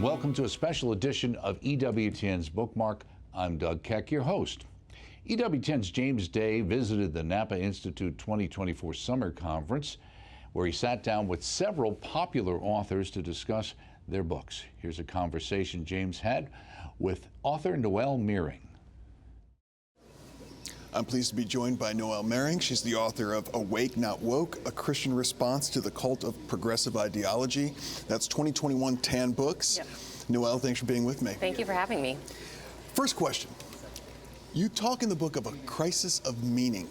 and welcome to a special edition of EWTN's Bookmark. I'm Doug Keck, your host. EWTN's James Day visited the Napa Institute 2024 Summer Conference, where he sat down with several popular authors to discuss their books. Here's a conversation James had with author Noelle Mering. I'm pleased to be joined by Noelle Mering. She's the author of Awake, Not Woke, A Christian Response to the Cult of Progressive Ideology. That's 2021 TAN Books. Yep. Noelle, thanks for being with me. Thank you for having me. First question. You talk in the book of a crisis of meaning.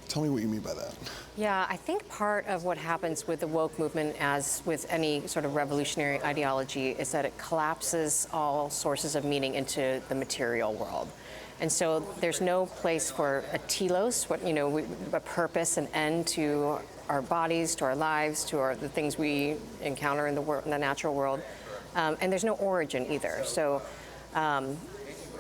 Tell me what you mean by that. Yeah, I think part of what happens with the woke movement, as with any sort of revolutionary ideology, is that it collapses all sources of meaning into the material world. And so there's no place for a telos, a purpose, an end to our bodies, to our lives, to the things we encounter in the natural world. And there's no origin either. So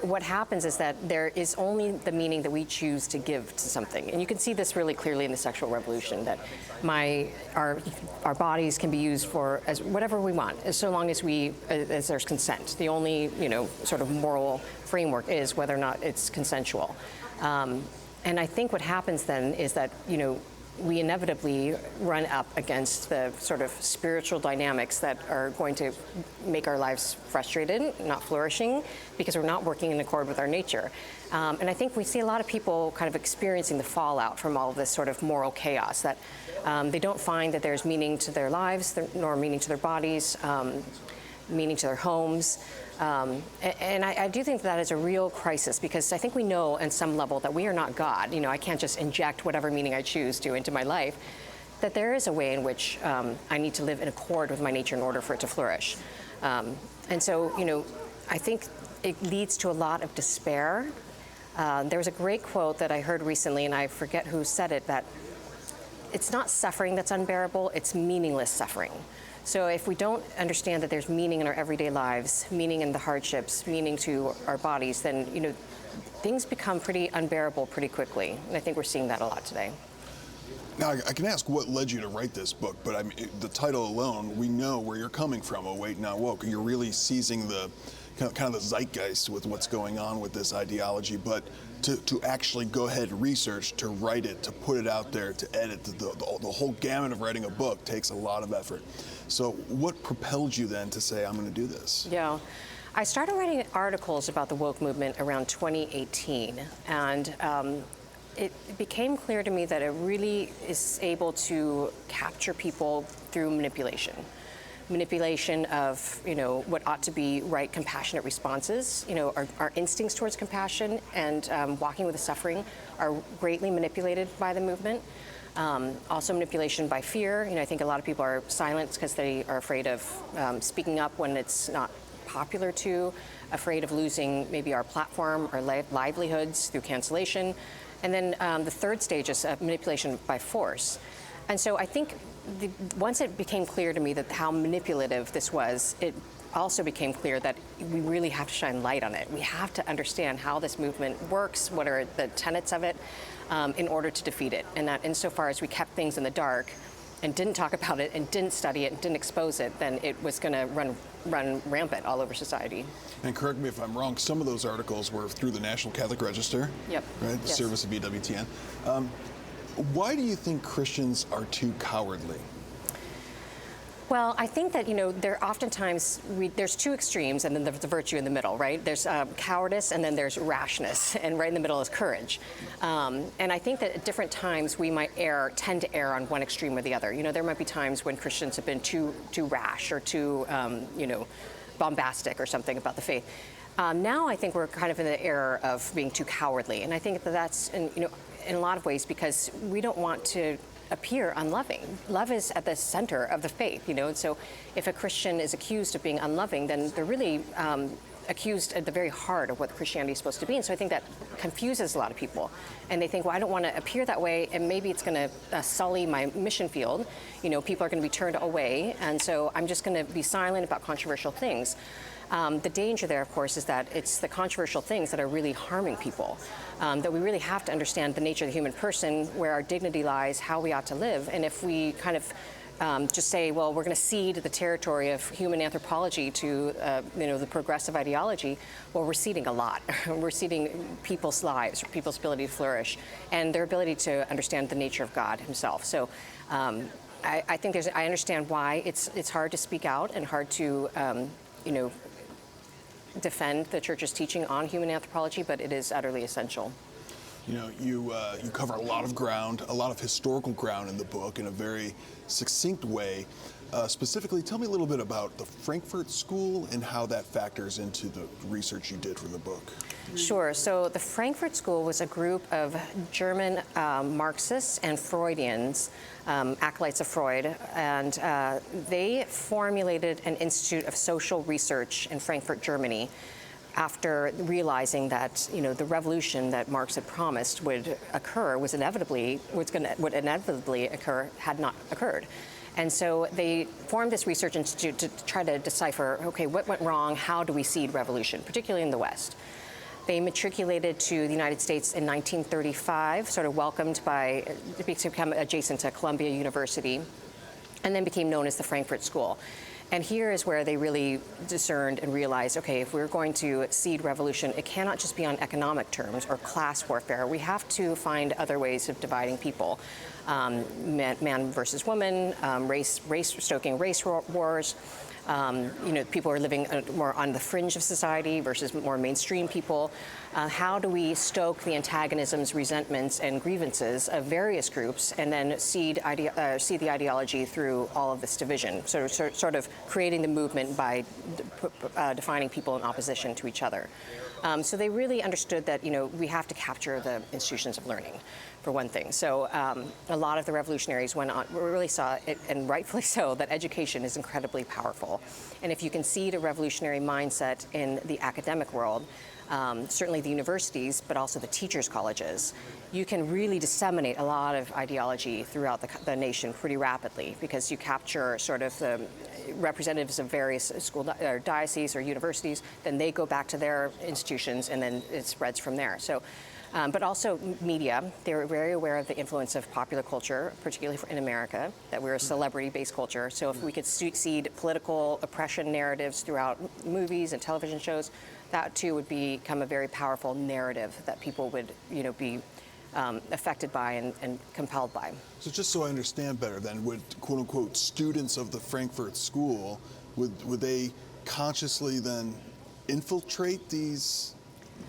what happens is that there is only the meaning that we choose to give to something. And you can see this really clearly in the sexual revolution, that our bodies can be used for as whatever we want, as so long as there's consent. The only, sort of moral framework is whether or not it's consensual. And I think what happens then is that, we inevitably run up against the sort of spiritual dynamics that are going to make our lives frustrated, not flourishing, because we're not working in accord with our nature. And I think we see a lot of people kind of experiencing the fallout from all of this sort of moral chaos, that they don't find that there's meaning to their lives, nor meaning to their bodies, meaning to their homes. And I do think that is a real crisis, because I think we know on some level that we are not God. I can't just inject whatever meaning I choose to into my life, that there is a way in which I need to live in accord with my nature in order for it to flourish. And so, I think it leads to a lot of despair. There was a great quote that I heard recently, and I forget who said it, that it's not suffering that's unbearable, it's meaningless suffering. So if we don't understand that there's meaning in our everyday lives, meaning in the hardships, meaning to our bodies, then, things become pretty unbearable pretty quickly. And I think we're seeing that a lot today. Now, I can ask what led you to write this book, but I mean, the title alone, we know where you're coming from, Awake, Not Woke. You're really seizing the kind of the zeitgeist with what's going on with this ideology, but to actually go ahead and research, to write it, to put it out there, to edit, the whole gamut of writing a book takes a lot of effort. So what propelled you then to say, I'm going to do this? Yeah. I started writing articles about the woke movement around 2018, and it became clear to me that it really is able to capture people through manipulation of, what ought to be right, compassionate responses. Our instincts towards compassion and walking with the suffering are greatly manipulated by the movement. Also manipulation by fear. I think a lot of people are silent because they are afraid of speaking up when it's not popular to, afraid of losing maybe our platform, our livelihoods through cancellation. And then the third stage is manipulation by force. And so I think once it became clear to me that how manipulative this was, it also became clear that we really have to shine light on it. We have to understand how this movement works, what are the tenets of it, in order to defeat it. And that insofar as we kept things in the dark and didn't talk about it and didn't study it and didn't expose it, then it was going to run rampant all over society. And correct me if I'm wrong, some of those articles were through the National Catholic Register, Yep. Right? The Yes. service of EWTN. Why do you think Christians are too cowardly? Well, I think that, there oftentimes, there's two extremes, and then there's the virtue in the middle, right? There's cowardice, and then there's rashness, and right in the middle is courage. And I think that at different times we might tend to err on one extreme or the other. There might be times when Christians have been too rash or too, bombastic or something about the faith. Now I think we're kind of in the era of being too cowardly, and I think that that's, in a lot of ways, because we don't want to appear unloving. Love is at the center of the faith, and so if a Christian is accused of being unloving, then they're really accused at the very heart of what Christianity is supposed to be. And so I think that confuses a lot of people. And they think, well, I don't want to appear that way, and maybe it's going to sully my mission field. People are going to be turned away, and so I'm just going to be silent about controversial things. The danger there, of course, is that it's the controversial things that are really harming people, that we really have to understand the nature of the human person, where our dignity lies, how we ought to live. And if we kind of just say, well, we're going to cede the territory of human anthropology to, the progressive ideology. Well, we're ceding a lot. We're ceding people's lives, people's ability to flourish, and their ability to understand the nature of God himself. So I think I understand why it's hard to speak out and hard to, defend the church's teaching on human anthropology, but it is utterly essential. You know, you cover a lot of ground, a lot of historical ground in the book in a very succinct way. Specifically, tell me a little bit about the Frankfurt School and how that factors into the research you did for the book. Sure. So the Frankfurt School was a group of German Marxists and Freudians, acolytes of Freud, and they formulated an institute of social research in Frankfurt, Germany, after realizing that the revolution that Marx had promised would occur would inevitably occur had not occurred. And so they formed this research institute to try to decipher, okay, what went wrong? How do we seed revolution, particularly in the West? They matriculated to the United States in 1935, sort of welcomed to become adjacent to Columbia University, and then became known as the Frankfurt School. And here is where they really discerned and realized, okay, if we're going to seed revolution, it cannot just be on economic terms or class warfare. We have to find other ways of dividing people. Man versus woman, stoking race wars. People are living more on the fringe of society versus more mainstream people. How do we stoke the antagonisms, resentments, and grievances of various groups, and then seed the ideology through all of this division? So sort of creating the movement by defining people in opposition to each other. So they really understood that we have to capture the institutions of learning, for one thing. So a lot of the revolutionaries really saw it, and rightfully so, that education is incredibly powerful. And if you can seed a revolutionary mindset in the academic world, certainly the universities, but also the teachers' colleges, you can really disseminate a lot of ideology throughout the nation pretty rapidly, because you capture sort of the representatives of various school or dioceses or universities, then they go back to their institutions, and then it spreads from there. So, but also media, they were very aware of the influence of popular culture, particularly in America, that we're a celebrity-based culture. So if we could seed political oppression narratives throughout movies and television shows, that too would become a very powerful narrative that people would, be affected by and compelled by. So just so I understand better then, would quote-unquote students of the Frankfurt School, would they consciously then infiltrate these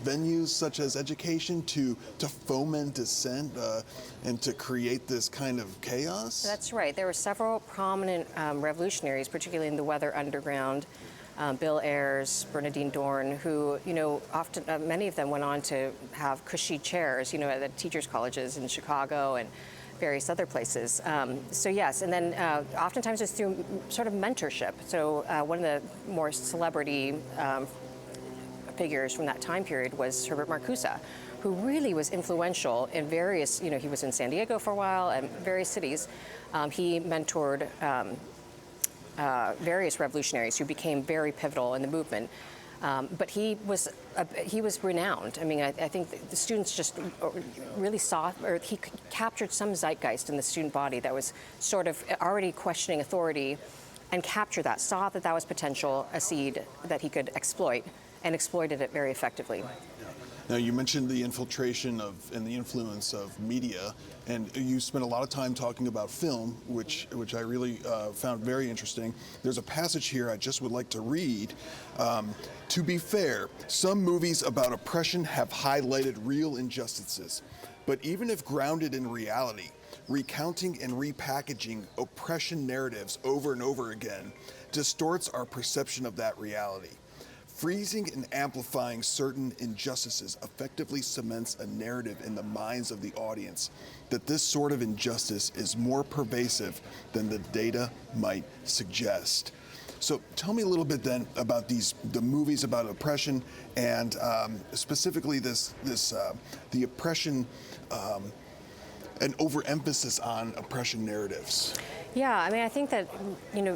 venues such as education to foment dissent and to create this kind of chaos? That's right. There were several prominent revolutionaries, particularly in the Weather Underground, Bill Ayers, Bernardine Dorn, who, often, many of them went on to have cushy chairs, at the teachers' colleges in Chicago and various other places. So yes, and then oftentimes it's through sort of mentorship. So one of the more celebrity figures from that time period was Herbert Marcuse, who really was influential in various, he was in San Diego for a while and various cities. He mentored various revolutionaries who became very pivotal in the movement. But he was renowned. I mean, I think the students just really saw, or he captured some zeitgeist in the student body that was sort of already questioning authority, and captured that, saw that that was potential, a seed that he could exploit, and exploited it very effectively. Now, you mentioned the infiltration and the influence of media, and you spent a lot of time talking about film, which I really found very interesting. There's a passage here I just would like to read. To be fair, some movies about oppression have highlighted real injustices, but even if grounded in reality, recounting and repackaging oppression narratives over and over again distorts our perception of that reality. Freezing and amplifying certain injustices effectively cements a narrative in the minds of the audience that this sort of injustice is more pervasive than the data might suggest. So tell me a little bit then about the movies about oppression, and specifically the oppression and overemphasis on oppression narratives. Yeah, I mean, I think that,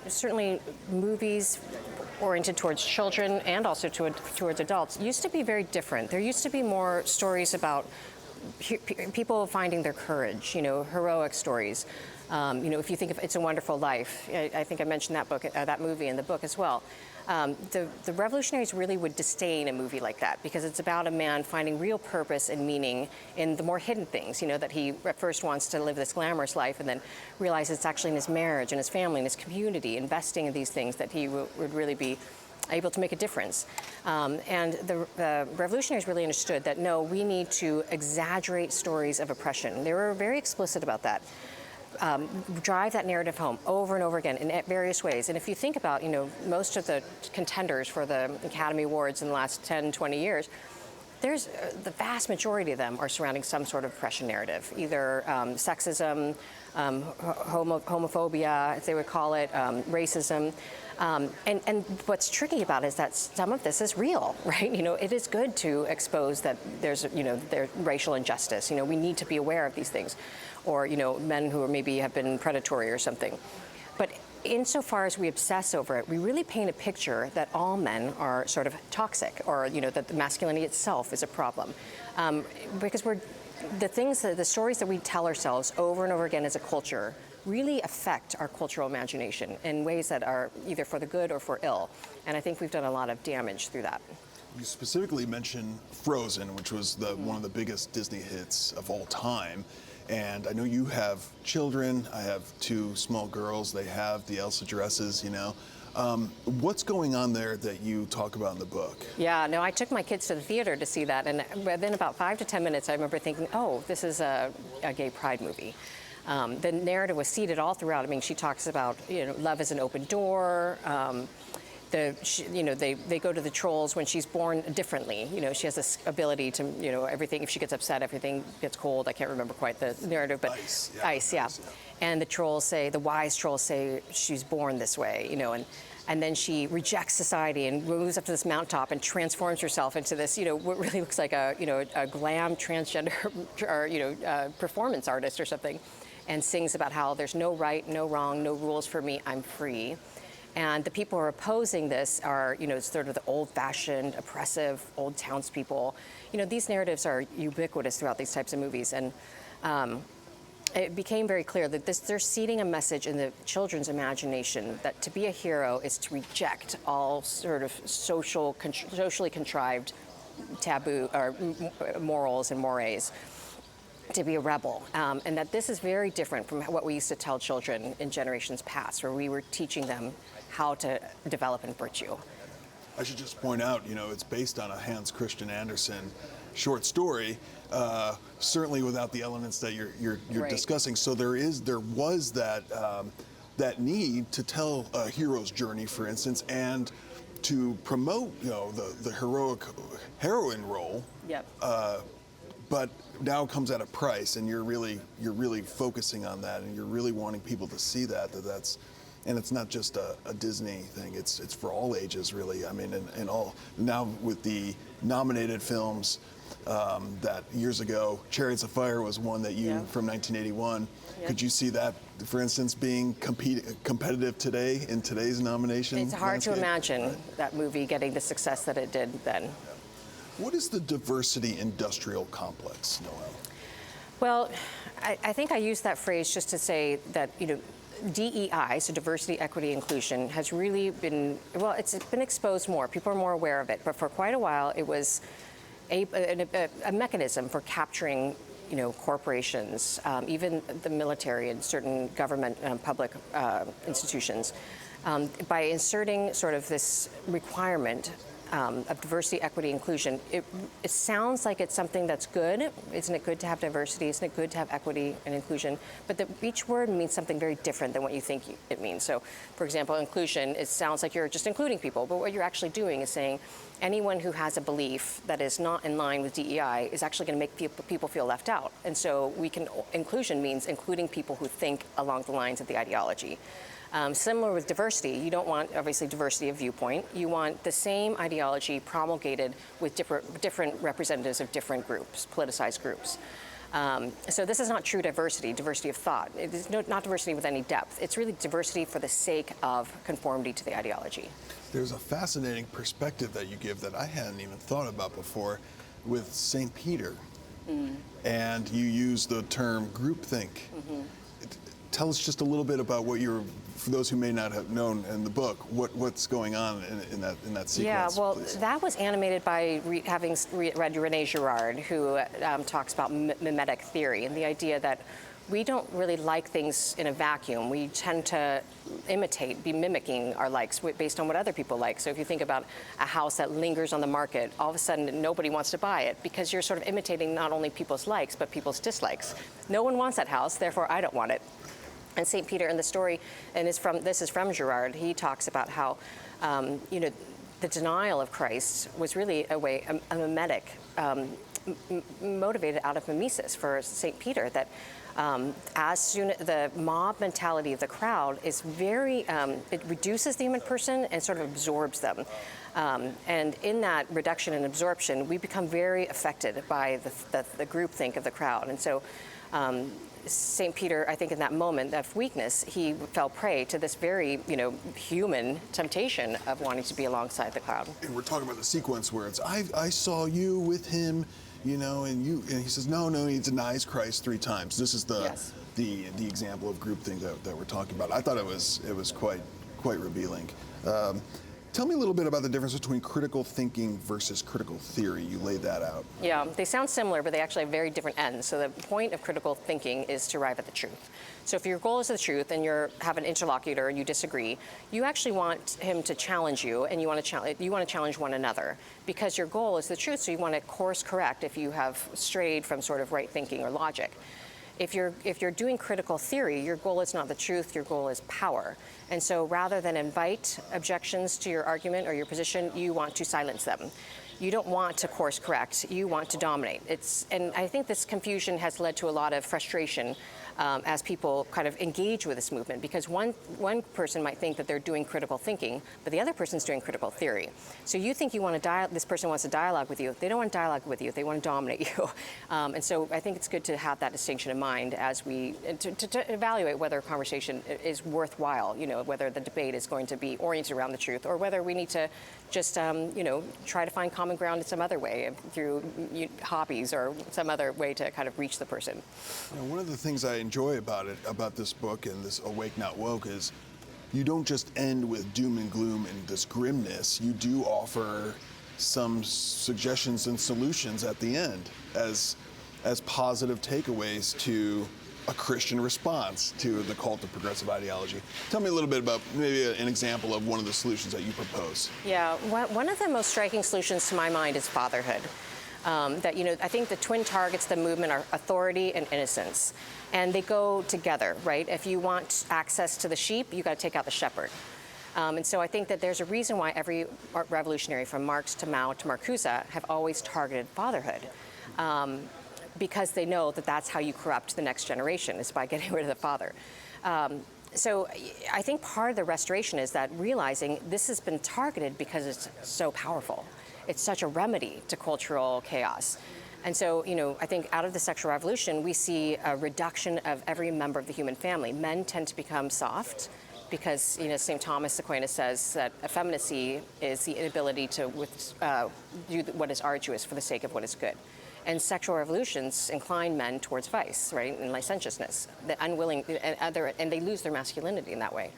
certainly movies oriented towards children and also towards adults used to be very different. There used to be more stories about people finding their courage, heroic stories. If you think of It's a Wonderful Life, I think I mentioned that book, that movie in the book as well. The revolutionaries really would disdain a movie like that because it's about a man finding real purpose and meaning in the more hidden things, that he at first wants to live this glamorous life and then realizes it's actually in his marriage and his family and his community, investing in these things that he would really be able to make a difference. And the revolutionaries really understood that, no, we need to exaggerate stories of oppression. They were very explicit about that. Drive that narrative home over and over again in various ways. And if you think about, most of the contenders for the Academy Awards in the last 10, 20 years, there's the vast majority of them are surrounding some sort of oppression narrative, either sexism, homophobia, as they would call it, racism. And what's tricky about it is that some of this is real, right? It is good to expose that there's racial injustice. We need to be aware of these things. Or, men who maybe have been predatory or something. But insofar as we obsess over it, we really paint a picture that all men are sort of toxic, or, that the masculinity itself is a problem. Because the stories that we tell ourselves over and over again as a culture really affect our cultural imagination in ways that are either for the good or for ill. And I think we've done a lot of damage through that. You specifically mentioned Frozen, which was one of the biggest Disney hits of all time. And I know you have children. I have 2 small girls. They have the Elsa dresses, What's going on there that you talk about in the book? Yeah, no, I took my kids to the theater to see that. And within about 5 to 10 minutes, I remember thinking, oh, this is a gay pride movie. The narrative was seeded all throughout. I mean, she talks about, love is an open door. They go to the trolls when she's born differently. She has this ability to, everything, if she gets upset, everything gets cold. I can't remember quite the narrative, but ice, yeah. And the wise trolls say she's born this way, and then she rejects society and moves up to this mountaintop and transforms herself into this, what really looks like a glam transgender or, performance artist or something, and sings about how there's no right, no wrong, no rules for me, I'm free. And the people who are opposing this are, sort of the old-fashioned, oppressive, old townspeople. These narratives are ubiquitous throughout these types of movies. And it became very clear that they're seeding a message in the children's imagination that to be a hero is to reject all sort of socially contrived taboo or morals and mores, to be a rebel, and that this is very different from what we used to tell children in generations past, where we were teaching them how to develop in virtue. I should just point out, it's based on a Hans Christian Andersen short story, certainly without the elements that you're right. discussing. So there was that need to tell a hero's journey, for instance, and to promote, the heroic heroine role. Yep. But now it comes at a price, and you're really focusing on that, and you're really wanting people to see that's, and it's not just a Disney thing. It's for all ages, really. I mean, and all now with the nominated films that years ago, Chariots of Fire was one that from 1981. Yeah. Could you see that, for instance, being competitive today in today's nomination? It's hard to imagine that movie getting the success that it did then. What is the diversity industrial complex, Noelle? Well, I think I use that phrase just to say that, DEI, so diversity, equity, inclusion, has really been, it's been exposed more. People are more aware of it. But for quite a while, it was a mechanism for capturing, corporations, even the military and certain government public institutions, by inserting sort of this requirement of diversity, equity, inclusion. It sounds like it's something that's good. Isn't it good to have diversity? Isn't it good to have equity and inclusion? But each word means something very different than what you think it means. So, for example, inclusion, it sounds like you're just including people, but what you're actually doing is saying anyone who has a belief that is not in line with DEI is actually going to make people feel left out. And so inclusion means including people who think along the lines of the ideology. Similar with diversity, you don't want, obviously, diversity of viewpoint. You want the same ideology promulgated with different representatives of different groups, politicized groups. So this is not true diversity of thought. It's not diversity with any depth. It's really diversity for the sake of conformity to the ideology. There's a fascinating perspective that you give that I hadn't even thought about before with St. Peter. And you use the term groupthink. tell us just a little bit about what you're, for those who may not have known in the book, what's going on in that sequence. Yeah, well, please. that was animated by having read René Girard, who talks about mimetic theory and the idea that we don't really like things in a vacuum. We tend to imitate, be mimicking our likes based on what other people like. So if you think about a house that lingers on the market, all of a sudden nobody wants to buy it because you're sort of imitating not only people's likes, but people's dislikes. No one wants that house, therefore I don't want it. And St. Peter in the story, and this is from Girard, he talks about how, the denial of Christ was really a mimetic, motivated out of mimesis for St. Peter, that as soon the mob mentality of the crowd is very, it reduces the human person and sort of absorbs them. And in that reduction and absorption, we become very affected by the groupthink of the crowd. And so St. Peter, I think in that moment of weakness, he fell prey to this very, human temptation of wanting to be alongside the crowd. And we're talking about the sequence where it's, I saw you with him, and he says, no, he denies Christ 3 times. This is the example of groupthink that we're talking about. I thought it was quite revealing. Tell me a little bit about the difference between critical thinking versus critical theory. You laid that out. Yeah, they sound similar, but they actually have very different ends. So the point of critical thinking is to arrive at the truth. So if your goal is the truth and you have an interlocutor and you disagree, you actually want him to challenge you, and you want to challenge one another because your goal is the truth. So you want to course correct if you have strayed from sort of right thinking or logic. If you're doing critical theory, your goal is not the truth, your goal is power. And so rather than invite objections to your argument or your position, you want to silence them. You don't want to course correct, you want to dominate. And I think this confusion has led to a lot of frustration as people kind of engage with this movement, because one person might think that they're doing critical thinking, but the other person's doing critical theory. So you think this person wants to dialogue with you. They don't want to dialogue with you. They want to dominate you. And so I think it's good to have that distinction in mind as we to evaluate whether a conversation is worthwhile. Whether the debate is going to be oriented around the truth, or whether we need to just try to find common ground in some other way through hobbies or some other way to kind of reach the person. One of the things I enjoy about this book and this Awake Not Woke is you don't just end with doom and gloom and this grimness. You do offer some suggestions and solutions at the end as positive takeaways to a Christian response to the cult of progressive ideology. Tell me a little bit about maybe an example of one of the solutions that you propose. Yeah, one of the most striking solutions to my mind is fatherhood. I think the twin targets of the movement are authority and innocence, and they go together, right? If you want access to the sheep, you got to take out the shepherd. And so I think that there's a reason why every revolutionary, from Marx to Mao to Marcuse, have always targeted fatherhood. Because they know that that's how you corrupt the next generation, is by getting rid of the father. So I think part of the restoration is that realizing this has been targeted because it's so powerful. It's such a remedy to cultural chaos. And so, I think out of the sexual revolution, we see a reduction of every member of the human family. Men tend to become soft because, St. Thomas Aquinas says that effeminacy is the inability to do what is arduous for the sake of what is good. And sexual revolutions incline men towards vice, right, and licentiousness, and they lose their masculinity in that way.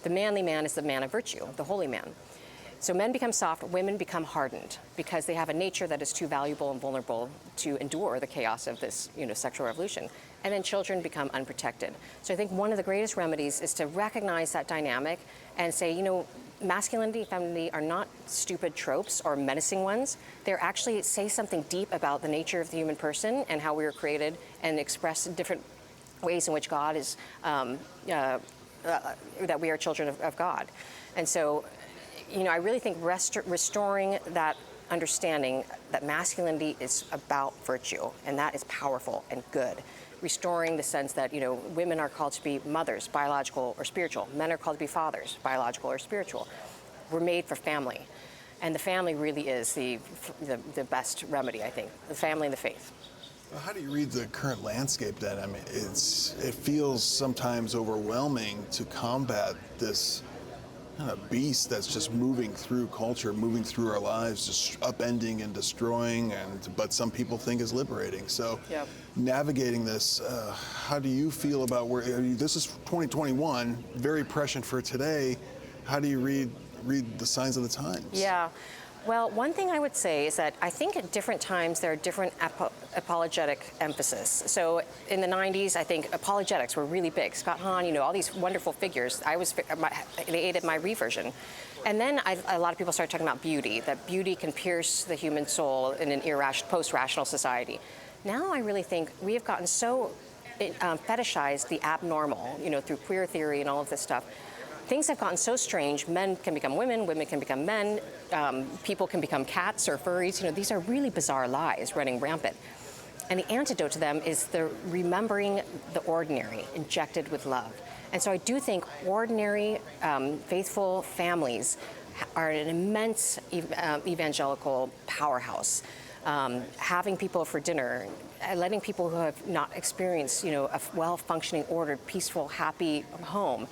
The manly man is the man of virtue, the holy man. So men become soft, women become hardened because they have a nature that is too valuable and vulnerable to endure the chaos of this, sexual revolution. And then children become unprotected. So I think one of the greatest remedies is to recognize that dynamic and say, masculinity, femininity are not stupid tropes or menacing ones. They're actually say something deep about the nature of the human person and how we were created, and express different ways in which God is, that we are children of God. And so, I really think restoring that understanding that masculinity is about virtue, and that is powerful and good. Restoring the sense that, women are called to be mothers, biological or spiritual. Men are called to be fathers, biological or spiritual. We're made for family. And the family really is the best remedy, I think, the family and the faith. Well, how do you read the current landscape then? I mean, it feels sometimes overwhelming to combat this kind of beast that's just moving through culture, moving through our lives, just upending and destroying, but some people think is liberating. So Yep. navigating this, how do you feel about where, this is 2021, very prescient for today. How do you read the signs of the times? Yeah. Well, one thing I would say is that I think at different times there are different apologetic emphasis. So in the 90s, I think apologetics were really big. Scott Hahn, all these wonderful figures. They aided my reversion. And then a lot of people started talking about beauty, that beauty can pierce the human soul in an post-rational society. Now I really think we have gotten so fetishized the abnormal, through queer theory and all of this stuff. Things have gotten so strange. Men can become women, women can become men, people can become cats or furries. These are really bizarre lies running rampant. And the antidote to them is the remembering the ordinary, injected with love. And so I do think ordinary, faithful families are an immense evangelical powerhouse. Having people for dinner, letting people who have not experienced, a well-functioning, ordered, peaceful, happy home,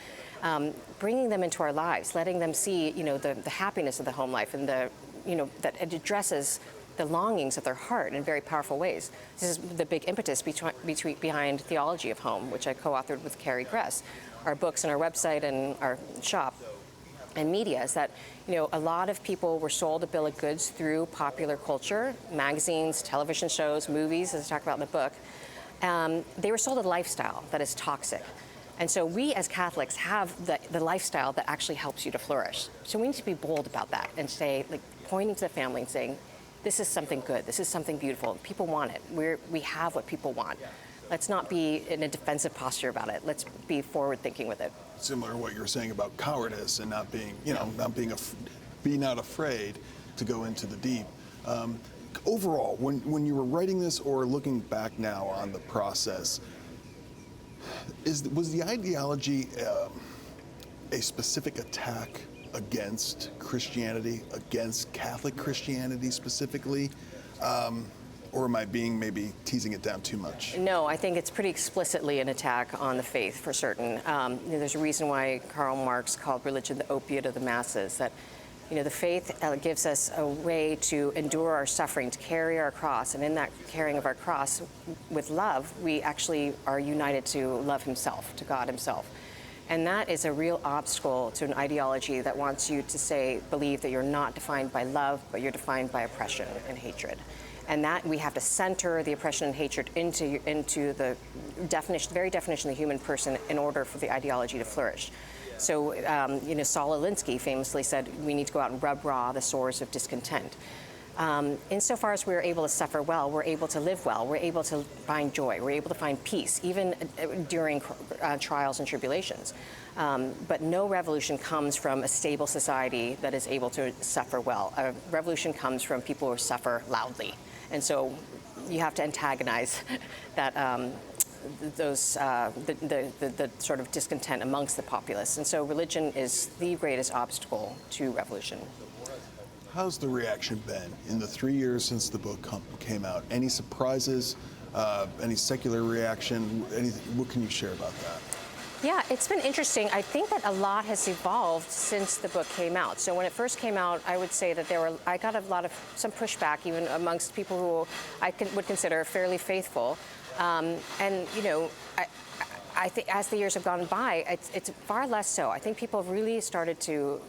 bringing them into our lives, letting them see, the happiness of the home life and that it addresses the longings of their heart in very powerful ways. This is the big impetus behind Theology of Home, which I co-authored with Carrie Gress. Our books and our website and our shop and media is that, a lot of people were sold a bill of goods through popular culture, magazines, television shows, movies, as I talk about in the book. They were sold a lifestyle that is toxic. And so we as Catholics have the lifestyle that actually helps you to flourish. So we need to be bold about that and say, pointing to the family and saying, this is something good, this is something beautiful. People want it. We have what people want. Let's not be in a defensive posture about it. Let's be forward-thinking with it. Similar to what you were saying about cowardice and not being, not afraid to go into the deep. Overall, when you were writing this or looking back now on the process, was the ideology a specific attack against Christianity, against Catholic Christianity specifically? Or am I maybe teasing it down too much? No, I think it's pretty explicitly an attack on the faith for certain. There's a reason why Karl Marx called religion the opiate of the masses, that the faith gives us a way to endure our suffering, to carry our cross, and in that carrying of our cross with love, we actually are united to love himself, to God himself. And that is a real obstacle to an ideology that wants you to believe that you're not defined by love, but you're defined by oppression and hatred. And that we have to center the oppression and hatred into the very definition of the human person in order for the ideology to flourish. So, Saul Alinsky famously said, we need to go out and rub raw the sores of discontent. Insofar as we're able to suffer well, we're able to live well, we're able to find joy, we're able to find peace, even during trials and tribulations. But no revolution comes from a stable society that is able to suffer well. A revolution comes from people who suffer loudly. And so you have to antagonize that, the sort of discontent amongst the populace. And so religion is the greatest obstacle to revolution. How's the reaction been in the 3 years since the book came out? Any surprises, any secular reaction? What can you share about that? Yeah, it's been interesting. I think that a lot has evolved since the book came out. So when it first came out, I would say that I got some pushback even amongst people who I would consider fairly faithful. I think as the years have gone by, it's far less so. I think people have really started to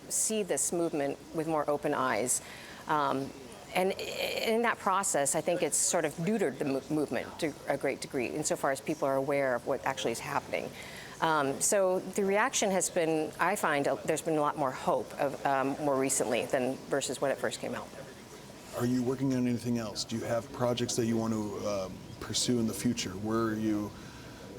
see this movement with more open eyes. And in that process, I think it's sort of neutered the movement to a great degree, insofar as people are aware of what actually is happening. So the reaction has been, I find, there's been a lot more hope more recently than versus when it first came out. Are you working on anything else? Do you have projects that you want to pursue in the future?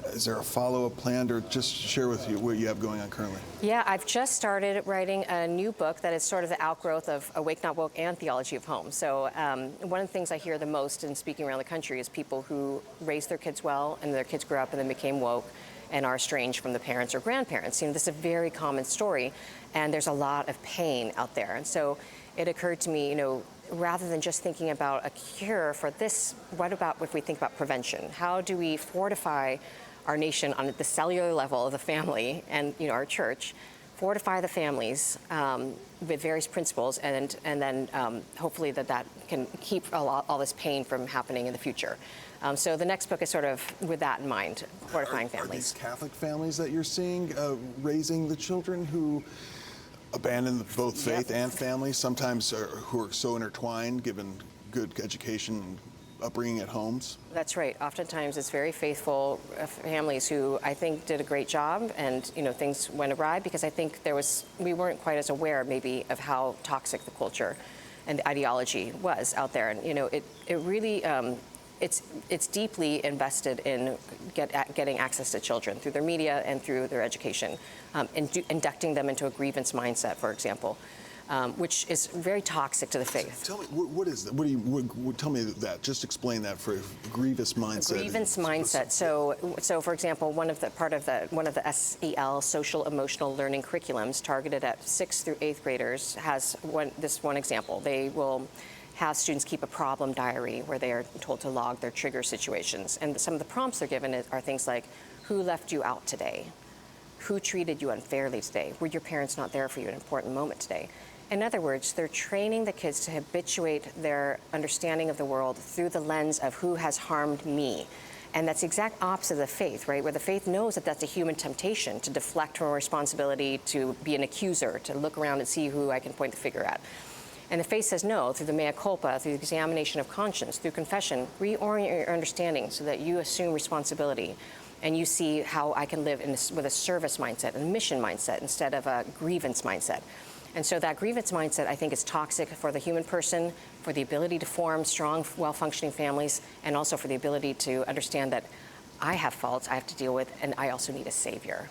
Is there a follow-up planned, or just share with you what you have going on currently? Yeah, I've just started writing a new book that is sort of the outgrowth of Awake Not Woke and Theology of Home. So one of the things I hear the most in speaking around the country is people who raised their kids well and their kids grew up and then became woke and are estranged from the parents or grandparents. This is a very common story, and there's a lot of pain out there. And so it occurred to me, rather than just thinking about a cure for this, what about if we think about prevention? How do we fortify our nation on the cellular level of the family and our church fortify the families with various principles, and then hopefully that can keep all this pain from happening in the future. So the next book is sort of with that in mind, fortifying families. Are these Catholic families that you're seeing raising the children who abandon both faith and family, sometimes who are so intertwined given good education and upbringing at homes? That's right. Oftentimes it's very faithful families who I think did a great job, and things went awry because I think we weren't quite as aware maybe of how toxic the culture and the ideology was out there. And it really it's deeply invested in getting access to children through their media and through their education, inducting them into a grievance mindset, for example. Which is very toxic to the faith. Tell me, what is that? Tell me that. Just explain that for grievous mindset. Grievance mindset. So for example, one of the SEL, social emotional learning curriculums targeted at 6th through 8th graders has this one example. They will have students keep a problem diary where they are told to log their trigger situations. And some of the prompts they're given are things like, who left you out today? Who treated you unfairly today? Were your parents not there for you at an important moment today? In other words, they're training the kids to habituate their understanding of the world through the lens of who has harmed me. And that's the exact opposite of the faith, right? Where the faith knows that that's a human temptation to deflect from a responsibility, to be an accuser, to look around and see who I can point the finger at. And the faith says no, through the mea culpa, through the examination of conscience, through confession, reorient your understanding so that you assume responsibility and you see how I can live with a service mindset, a mission mindset, instead of a grievance mindset. And so that grievance mindset, I think, is toxic for the human person, for the ability to form strong, well-functioning families, and also for the ability to understand that I have faults I have to deal with, and I also need a savior.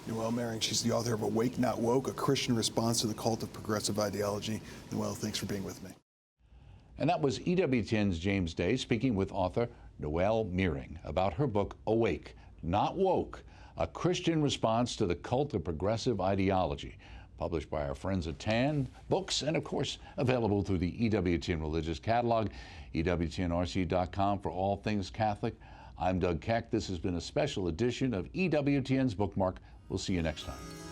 Noelle Mering, she's the author of Awake, Not Woke, A Christian Response to the Cult of Progressive Ideology. Noelle, thanks for being with me. And that was EWTN's James Day speaking with author Noelle Mering about her book, Awake, Not Woke, A Christian Response to the Cult of Progressive Ideology, published by our friends at TAN Books, and of course available through the EWTN Religious Catalog, EWTNRC.com for all things Catholic. I'm Doug Keck. This has been a special edition of EWTN's Bookmark. We'll see you next time.